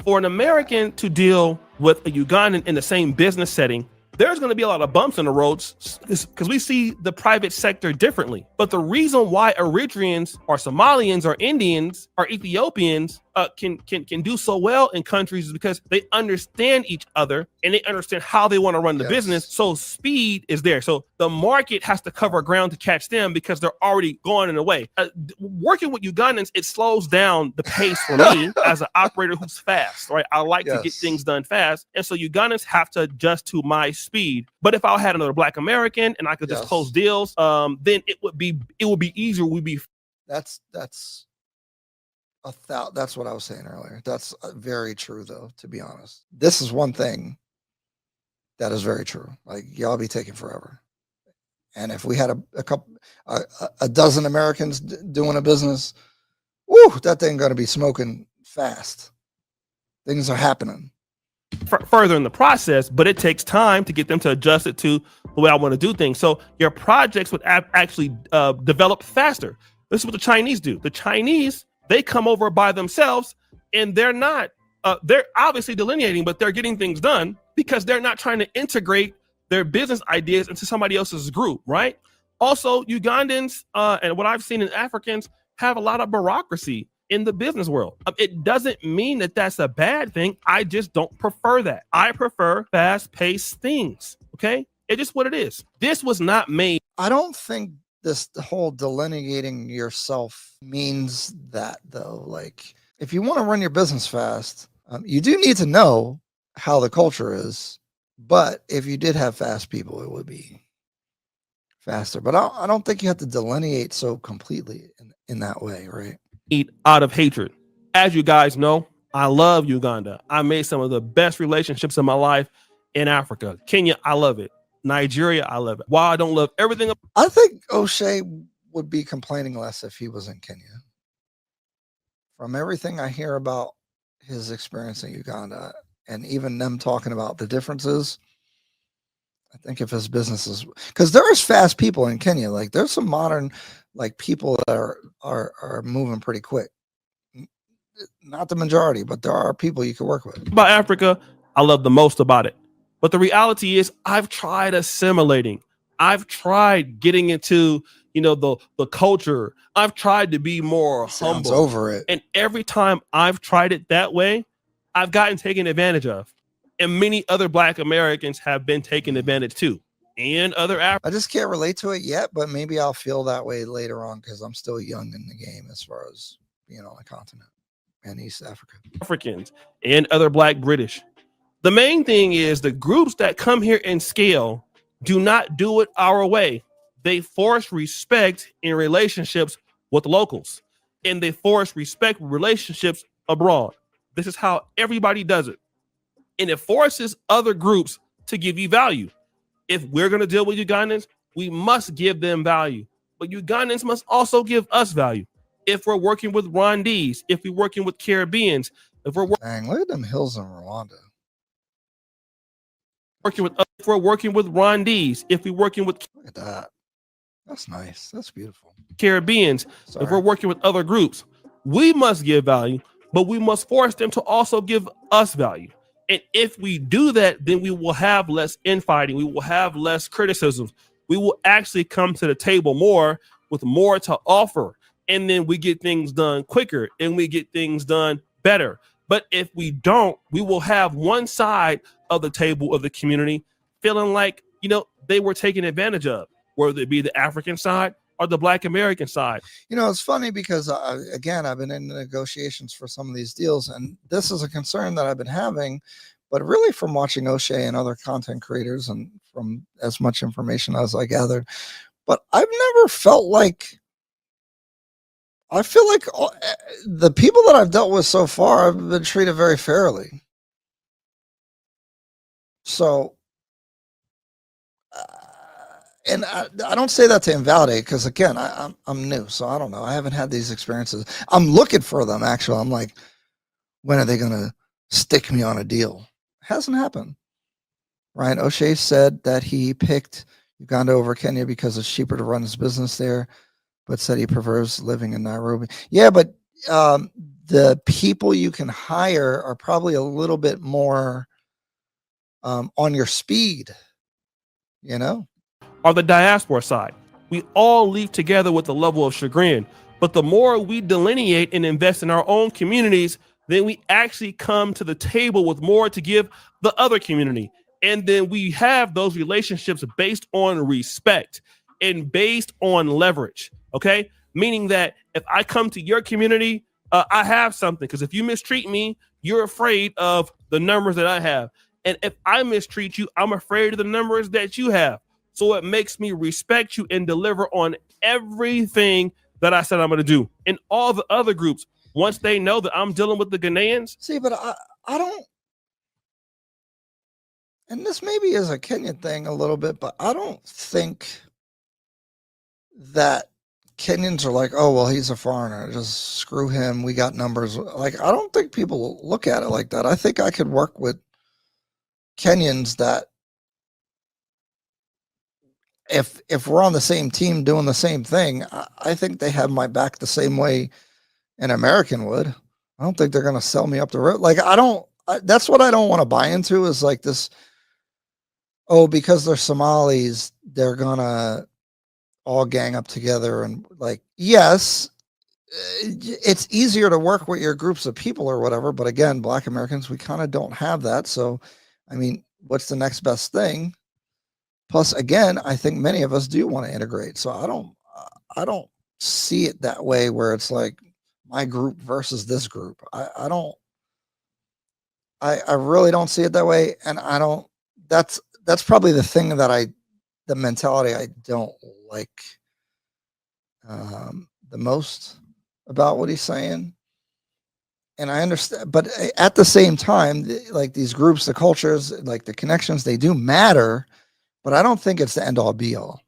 For an American to deal with a Ugandan in the same business setting, there's going to be a lot of bumps in the roads because we see the private sector differently. But the reason why Eritreans or Somalians or Indians or Ethiopians can do so well in countries is because they understand each other and they understand how they want to run the business. So speed is there. So the market has to cover ground to catch them because they're already going in a way. Working with Ugandans, it slows down the pace for me as an operator who's fast, right? I like to get things done fast. And so Ugandans have to adjust to my speed. But if I had another Black American and I could just close deals, then it would be easier. That's what I was saying earlier. That's very true, though, to be honest. This is one thing that is very true. Like, y'all be taking forever. And if we had a dozen Americans doing a business, woo, that thing got to be smoking fast. Things are happening. Further in the process, but it takes time to get them to adjust it to the way I want to do things. So your projects would actually develop faster. This is what the Chinese do. The Chinese, they come over by themselves and they're not, they're obviously delineating, but they're getting things done because they're not trying to integrate their business ideas into somebody else's group, right? Also, Ugandans and what I've seen in Africans have a lot of bureaucracy in the business world. It doesn't mean that that's a bad thing. I just don't prefer that. I prefer fast-paced things, okay? It's just what it is. This was not made. I don't think this whole delineating yourself means that, though. Like, if you want to run your business fast, you do need to know how the culture is. But if you did have fast people, it would be faster. But I don't think you have to delineate so completely in that way, right? Out of hatred. As you guys know, I love Uganda. I made some of the best relationships in my life in Africa. Kenya, I love it. Nigeria, I love it. While I don't love everything, I think O'Shea would be complaining less if he was in Kenya. From everything I hear about his experience in Uganda, and even them talking about the differences, I think if his business is, because there is fast people in Kenya, like there's some modern, like people that are moving pretty quick. Not the majority, but there are people you can work with. About Africa, I love the most about it. But the reality is I've tried assimilating. I've tried getting into, the culture. I've tried to be more humble. Over it. And every time I've tried it that way, I've gotten taken advantage of. And many other Black Americans have been taken advantage too. And other I just can't relate to it yet, but maybe I'll feel that way later on because I'm still young in the game as far as being on the continent and East Africa. Africans and other Black British. The main thing is the groups that come here and scale do not do it our way. They force respect in relationships with locals, and they force respect relationships abroad. This is how everybody does it. And it forces other groups to give you value. If we're going to deal with Ugandans, we must give them value. But Ugandans must also give us value. If we're working with Rwandese, if we're working with Caribbeans, if we're look at them hills in Rwanda. If we're working with Rwandese, if we're working with, look at that. That's nice. That's beautiful. Caribbeans, if we're working with other groups, we must give value, but we must force them to also give us value. And if we do that, then we will have less infighting. We will have less criticisms. We will actually come to the table more with more to offer. And then we get things done quicker and we get things done better. But if we don't, we will have one side of the table of the community feeling like, they were taken advantage of, whether it be the African side or the Black American side. It's funny because, again, I've been in negotiations for some of these deals, and this is a concern that I've been having, but really from watching O'Shea and other content creators and from as much information as I gathered, but I've never felt like, I feel like the people that I've dealt with so far have been treated very fairly. So, and I don't say that to invalidate because, again, I'm new, so I don't know. I haven't had these experiences. I'm looking for them, actually. I'm like, when are they going to stick me on a deal? It hasn't happened. Ryan O'Shea said that he picked Uganda over Kenya because it's cheaper to run his business there, but said he prefers living in Nairobi. Yeah, but the people you can hire are probably a little bit more on your speed, you know? Or the diaspora side. We all leave together with a level of chagrin, but the more we delineate and invest in our own communities, then we actually come to the table with more to give the other community. And then we have those relationships based on respect and based on leverage. Okay. Meaning that if I come to your community, I have something. Because if you mistreat me, you're afraid of the numbers that I have. And if I mistreat you, I'm afraid of the numbers that you have. So it makes me respect you and deliver on everything that I said I'm going to do. And all the other groups, once they know that I'm dealing with the Ghanaians. See, but I don't, and this maybe is a Kenyan thing a little bit, but I don't think that Kenyans are like, oh, well, he's a foreigner. Just screw him. We got numbers. Like, I don't think people look at it like that. I think I could work with Kenyans that if we're on the same team doing the same thing, I think they have my back the same way an American would. I don't think they're going to sell me up the road. Like, that's what I don't want to buy into is like this, oh, because they're Somalis, they're going to all gang up together. And like, yes, it's easier to work with your groups of people or whatever. But again, Black Americans, we kind of don't have that. So, I mean, what's the next best thing? Plus, again, I think many of us do want to integrate. So I don't see it that way where it's like my group versus this group. I really don't see it that way. And that's probably the thing that the mentality I don't like the most about what he's saying. And I understand, but at the same time, like these groups, the cultures, like the connections, they do matter, but I don't think it's the end all be all.